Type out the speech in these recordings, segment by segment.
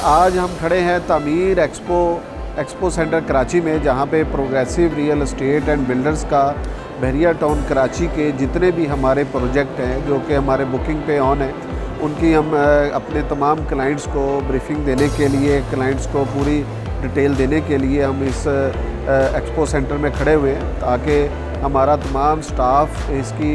आज हम खड़े हैं तामीर एक्सपो सेंटर कराची में, जहां पे progressive real estate and builders का बहरिया टाउन कराची के जितने भी हमारे प्रोजेक्ट हैं जो कि हमारे बुकिंग पे ऑन है, उनकी हम अपने तमाम क्लाइंट्स को ब्रीफिंग देने के लिए, क्लाइंट्स को पूरी डिटेल देने के लिए हम इस एक्सपो सेंटर में खड़े हुए हैं, ताकि हमारा तमाम स्टाफ इसकी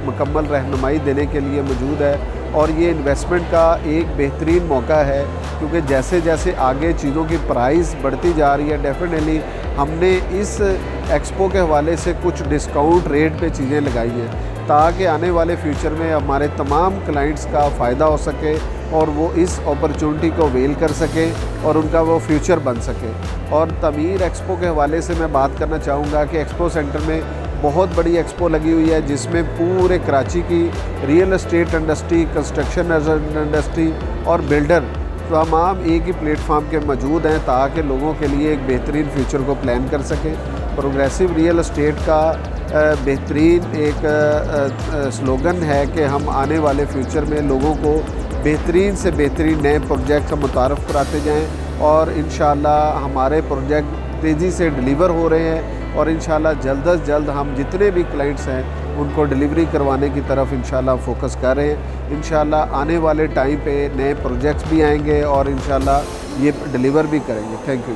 मुकम्मल रहनुमाई देने के लिए मौजूद है। और ये इन्वेस्टमेंट का एक बेहतरीन मौका है, क्योंकि जैसे जैसे आगे चीज़ों की प्राइस बढ़ती जा रही है, डेफिनेटली हमने इस एक्सपो के हवाले से कुछ डिस्काउंट रेट पे चीज़ें लगाई हैं, ताकि आने वाले फ्यूचर में हमारे तमाम क्लाइंट्स का फ़ायदा हो सके और वो इस अपॉर्चुनिटी को अवेल कर सकें और उनका वो फ्यूचर बन सके। और तामीर एक्सपो के हवाले से मैं बात करना चाहूँगा कि एक्सपो सेंटर में बहुत बड़ी एक्सपो लगी हुई है, जिसमें पूरे कराची की real estate industry, construction industry और बिल्डर तमाम एक ही प्लेटफार्म के मौजूद हैं, ताकि लोगों के लिए एक बेहतरीन फ्यूचर को प्लान कर सकें। प्रोग्रेसिव रियल एस्टेट का बेहतरीन एक स्लोगन है कि हम आने वाले फ्यूचर में लोगों को बेहतरीन से बेहतरीन नए प्रोजेक्ट का मुतारफ़ कराते जाएँ, और इंशाअल्लाह हमारे प्रोजेक्ट तेज़ी से डिलीवर हो रहे हैं, और इंशाअल्लाह जल्द अज जल्द हम जितने भी क्लाइंट्स हैं उनको डिलीवरी करवाने की तरफ इंशाअल्लाह फ़ोकस कर रहे हैं। इंशाअल्लाह आने वाले टाइम पे नए प्रोजेक्ट्स भी आएंगे और इंशाअल्लाह ये डिलीवर भी करेंगे। Thank you.